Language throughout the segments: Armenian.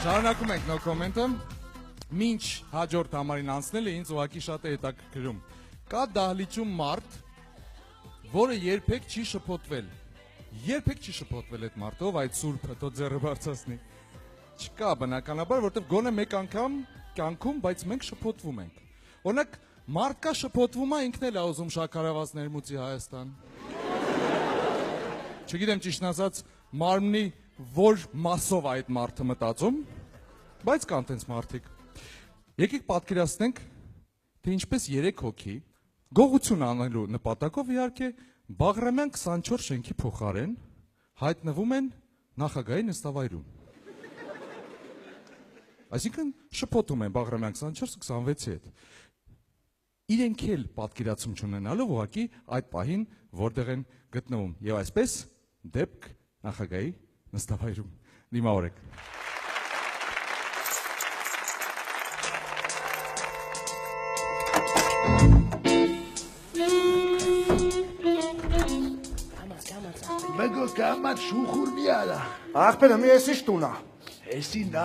Շարունակում ենք նո կոմենտը, մինչ հաջորդ համարին անցնելը ինձ ուղղակի շատ է հետաքրքրում։ Կա դահլիճում մարդ, որը երբեք չի շփոթվել։ Երբեք չի շփոթվել այդ մարդով, այդ սուրբը, թող ձեռը բարձրացնի։ Չկա բնականաբար, որտեղ գոնե մեկ անգամ կյանքում, բայց մենք շփոթվում ենք։ Օրինակ, մարդ կա շփոթվում է, ինքն էլ է ուզում շաքարավազ ներմուծի Հայաստան։ Չգիտեմ ճիշտն ասած, մարմնի որ մասով այդ մարդը մտածում, բայց կան տենց մարդիկ։ Եկեք պատկերացնենք, թե ինչպես 3 հոգի գողություն անելու նպատակով իհարկե Բաղրամյան 24 շենքի փոխարեն հայտնվում են նախագահի նստավայրում։ Այսինքն շփոթում են Բաղրամյան 24-26-ի հետ։ Իրենք էլ պատկերացում չունենալով ուղղակի այդ պահին որտեղ են գտնվում։ Եվ այսպես դեպք նախագահի նստավայրում։ Դիմավորեք։ Բգո կամած շուխուր մի արա։ Ախպերը մի ես իշ տունա։ Էսին դա,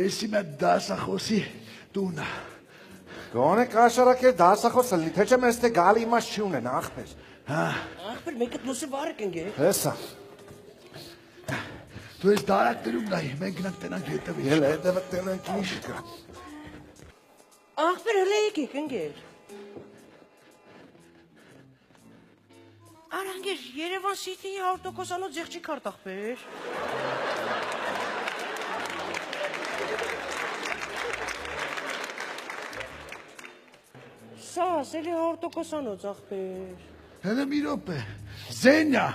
էսի մը դասախոսի տունա։ Գոնե կաշարակեր դասախոսը լի, թե չեմ ես թե գալի իմաց չի ունեն, ախպեր։ Ախպեր, մեկը դուսի վարը կնգե։ Հեսա։ Դու ես դարակներում նայի, մենք գնանք տենանք հետևի։ Էլ հետևը տենանք ինչ կա։ Ախպեր, հլե եկեք ընգեր։ Արանգեր, Երևան Սիթիի 100%-անոց ձեղջի կարդ ախպեր։ Սաս, էլի 100%-անոց ախպեր։ Հենը մի ռոպե, Զենյա,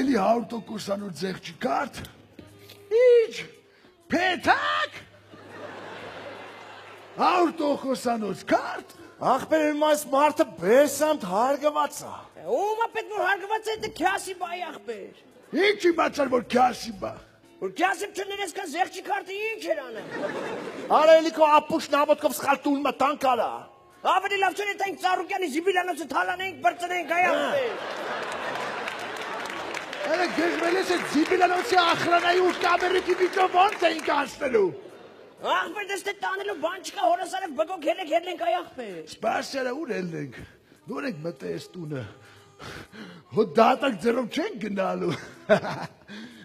էլի 100%-անոց ձեղջի կարդ։ Ինչ, պետակ, 100%-անոց կարդ։ Ախպեր մայս մարդը բեսամտ հարգվածա։ Ումա պետ որ հարգված է դե քյասի բայ ախպեր։ Ինչ իմացար որ քյասի բա։ Որ քյասիմ չներես կան ձեղջի կարդը ինչ էր անեմ։ Արա էլի քո ապուշ նավոտքով սխալ տուն մը տան կարա։ Ավելի լավ չէ տենք Ծառուկյանի Զիբիլյանոցը թալանենք, բրծնենք այ ախպեր։ Հենը գեժվել ես այդ Զիբիլյանոցի ախրանայի ու կամերիկի վիճով ոնց էինք անցնելու։ Ախպեր դες թե տանելու բան չկա հորասարև բգոք հելենք այ ախպեր։ Սպասյարա ուր ելնենք, նոր ենք մտե ես տունը, հո դատակ ձերով չենք գնալու,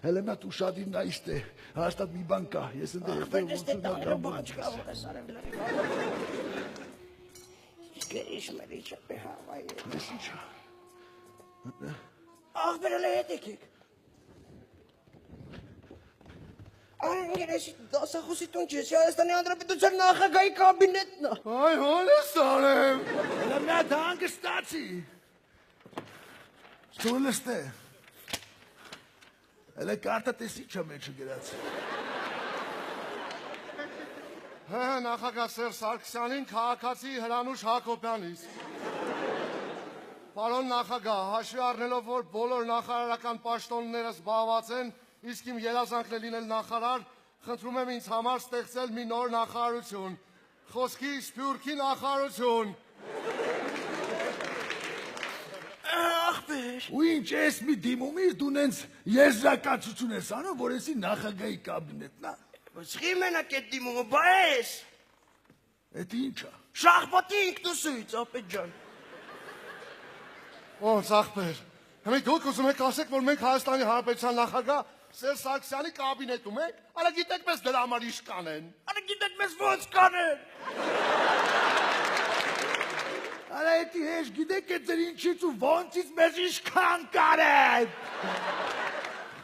հելը մատ ուշադիր նայիստ է, հաստատ մի բան կա, ես ընդ Ախպեր դες թե տանելու բան չկա հորասարև լրի։ Գերիշ մերի չապե հավայ է։ Ես ինչա։ Ախպեր հլե հետ եկեք։ Անգեր էսի դասախոսի տուն չես, Հայաստանի Հանրապետության նախագահի կաբինետն է։ Այ հոնես արեմ։ Հելը մատ հանգստացի։ Ստուլստ է։ Հելը կարտը տեսի չա մեջը գրած։ Հա, նախագահ Սերժ Սարգսյանին քաղաքացի Հրանուշ Հակոբյանից։ Պարոն նախագահ, հաշվի առնելով, որ բոլոր նախարարական պաշտոնները զբաղված են, իսկ իմ երազանքն է լինել նախարար, խնդրում եմ ինձ համար ստեղծել մի նոր նախարարություն։ Խոսքի Սփյուռքի նախարարություն։ Ախպեր։ Ու ինչ ես մի դիմումից դու նենց եզրակացություն ես անում, որ եսի նախագահի կաբինետն է։ Սխի մենակ էդ դիմումը, բա ես։ Էդ ինչա։ Շախմատի ինքնուսույց, ապետ ջան։ Ոնց ախպեր, հիմա դուք ուզում եք ասեք, որ մենք Հայաստանի Հանրապետության նախագահ Սերժ Սարգսյանի կաբինետում ենք, արա գիտեք մեզ դրա համար ինչ կանեն։ Արա գիտեք մեզ ոնց կանեն։ Արա էդի հեշ գիտեք է ձեր ինչից ու ոնցից մեզ ինչքան կարեն։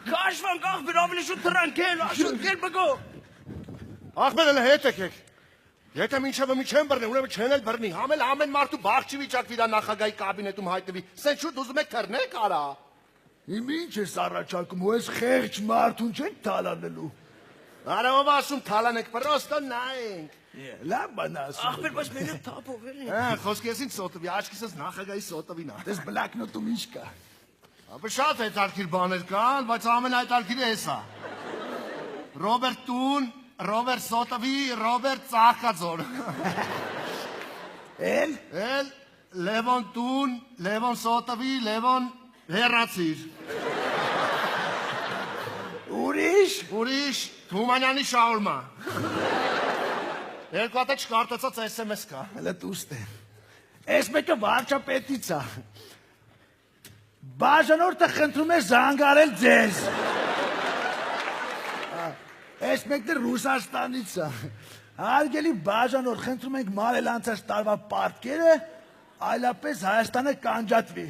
Կաշվանք ախպեր ավելի շուտ թրանք էլ, աշուտ գել բգո։ Ախպեր էլ հետ եկեք։ Եթե մինչև մի չեն բռնի, ուրեմն չեն էլ բռնի, համել ամեն մարդու բաղ չի վիճակվի դա նախագահի կաբինետում հայտնվի, սենց շուտ ուզում եք թռնեք արա։ Իմ ինչ ես առաջարկում, ու ես խեղճ մարդուն չենք թալանելու։ Արա ով ասում թալանեք, պրոստը նայենք։ Լավ բան ասում։ Ախպեր բայց մենակ թափով էլի։ Խոսքի ես ինձ սոտվի, աչքիսս նախագահի սոտվին է։ Դες բլակնոտում ինչ կա։ Ապա շատ հետաքրքիր բաներ կան, բայց ամենահետաքրքիրը էս է։ Ռոբերտ Տուն, Ռոբերտ Սոտովի, Ռոբերտ Ծաղկաձոր։ Էլ Լևոն Տուն, Լևոն Սոտովի, Լևոն Հեռացիր։ ուրիշ Ուրիշ, Թումանյանի շաուրմա։ Երկու հատ չկարտացած SMS կա։ Հələ դուստ է։ Այս մեկը վարչապետից է։ Բաժանորդը խնդրում է զանգարել ձեզ։ Այս մեկը Ռուսաստանից է։ Հարգելի բաժանորդ, խնդրում ենք մարել անցած տարվա պարտքերը, այլապես Հայաստանը կանջատվի։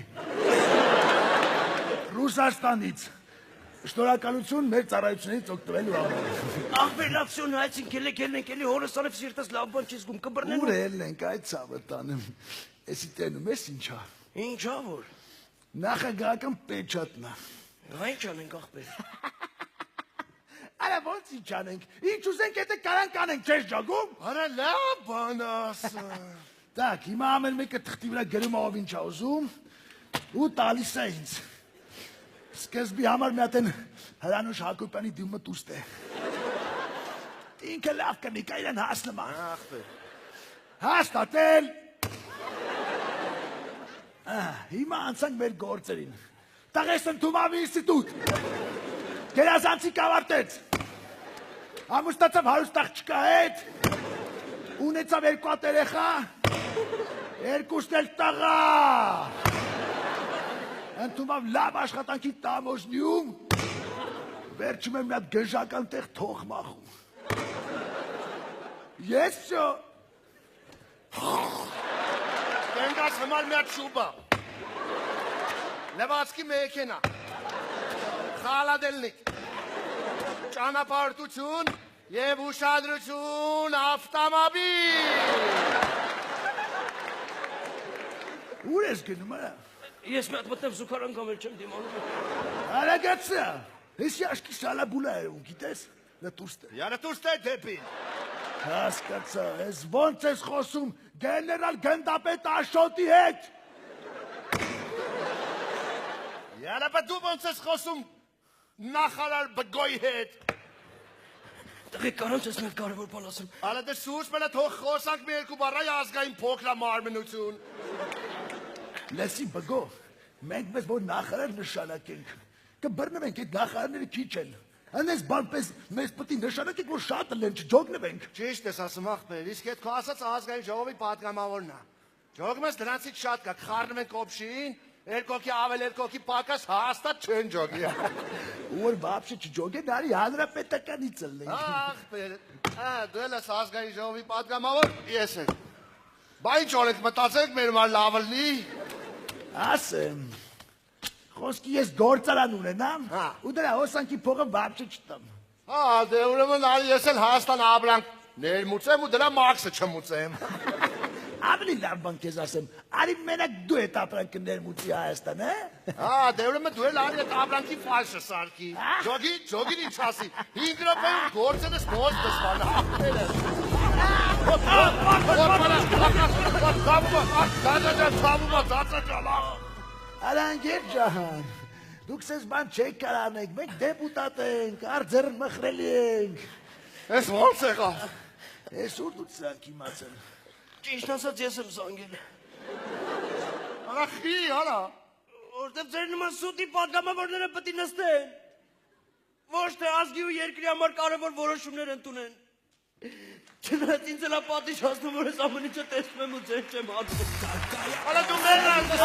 Ռուսաստանից։ Շնորհակալություն մեր ծառայությունից օգտվելու համար։ Ախբերացիոն հայցին կելենք էլի հորսանև սիրտս լավ բան չես գում կբռնեն։ Ուր ենք այդ ցավը տանեմ։ Էսի տենում ես ինչա։ Ինչա որ։ Նախագահական պեչատնա։ Ինչ անենք ախբեր։ Արա ոնց ինչ անենք։ Ինչ ուզենք եթե կարան կանենք, չես ջոգում։ Արա լավ բան ասա։ Так, հիմա ամեն մեկը թղթի վրա գրում ով ինչ է ուզում ու տալիս է ինձ։ Սկզբի համար մի հատ են Հրանուշ Հակոբյանի դիմը դուստ է։ Ինքը լավ կնի կայրան հասնում է։ Ախպեր։ Հաստատել։ Հիմա անցանք մեր գործերին։ Տաղեստն Թումավի ինստիտուտ։ Գերազանցի կավարտեց։ Ամուսնացավ հարուստ աղջկա հետ։ Ունեցավ երկու հատ երեխա։ Երկուսն էլ տղա։ Ընդունավ լավ աշխատանքի տամոժնիում։ Վերջում եմ մի հատ գժական տեղ թող մախում։ Ես շո։ Կենգաս համար մի հատ շուբա։ Լևացքի մեքենա։ Խալադելնիկ։ Ճանապարհորդություն եւ ուշադրություն ավտոմոբիլ։ Ուր ես գնում արա։ Ես մի հատ մտնեմ զուգարան կամ էլ չեմ դիմանում։ Արագացա։ Ես աշկի շալաբուլա եմ, գիտես։ Լտուստ է։ Յարատուստ է դեպին։ Հասկացա, ես ոնց ես խոսում գեներալ գնդապետ Աշոտի հետ։ Յարապա դու ոնց ես խոսում նախարար Բգոյի հետ։ Տղեկ կարանց ես մեկ կարևոր բան ասեմ։ Արա դե սուրճ մենա թող խոսանք մի երկու բառայ ազգային փոքր մարմնություն։ Լսի Բգո, մենք մեզ որ նախարար նշանակենք, կբռնվենք այդ նախարարները քիչ են։ Անես բանպես մեզ պետք է նշանակենք որ շատ են, չջոգնվենք։ Ճիշտ ես ասում ախպեր, իսկ այդ քո ասած ազգային ժողովի պատգամավորն է։ Ջոգում ես դրանցից շատ կա, խառնում են կոպշին, երկոքի ավել երկոքի պակաս հաստատ չեն ջոգի։ Որ բաբշե չջոգե դարի հանրապետականից ելնենք։ Ախպեր, դու ես ազգային ժողովի պատգամավոր, ես եմ։ Բա ինչ օրենք մտածենք մեր մար լավ լինի։ Ասեմ, խոսքի ես գործարան ունենամ, Հա։ ու դրա հոսանքի փողը բաբշե չտամ։ Դե ուրեմն արի ես էլ Հայաստան ապրանք ներմուծեմ ու դրա մաքսը չմուծեմ։ Ավելի լավ բան քեզ ասեմ, արի մենակ դու այդ ապրանքը ներմուծի Հայաստան, Դե ուրեմն դու էլ արի այդ ապրանքի ֆալշը սարքի։ Ջոգին ինչ ասի։ 5 րոպեում գործերս նոց դասվան։ Արանգեր ջահան, դուք սեզ բան չեք կարանեք, մենք դեպուտատ ենք, արձեր մխրելի ենք։ Ես ոնց եղավ։ Ես ուր դու ծրանք իմացել։ Ճիշտ ասած ես եմ զանգել։ Արա խի, արա։ Որտեվ ձեր նման սուտի պատգամավորները պետք է նստեն։ Ոչ թե ազգի ու երկրի համար կարևոր որոշումներ ընդունեն։ Չնայած ինձ էլ պատիժ հասնում որ ես ամեն ինչը տեսնում եմ ու ձեր չեմ հատվում։ Արա դու մերն ես։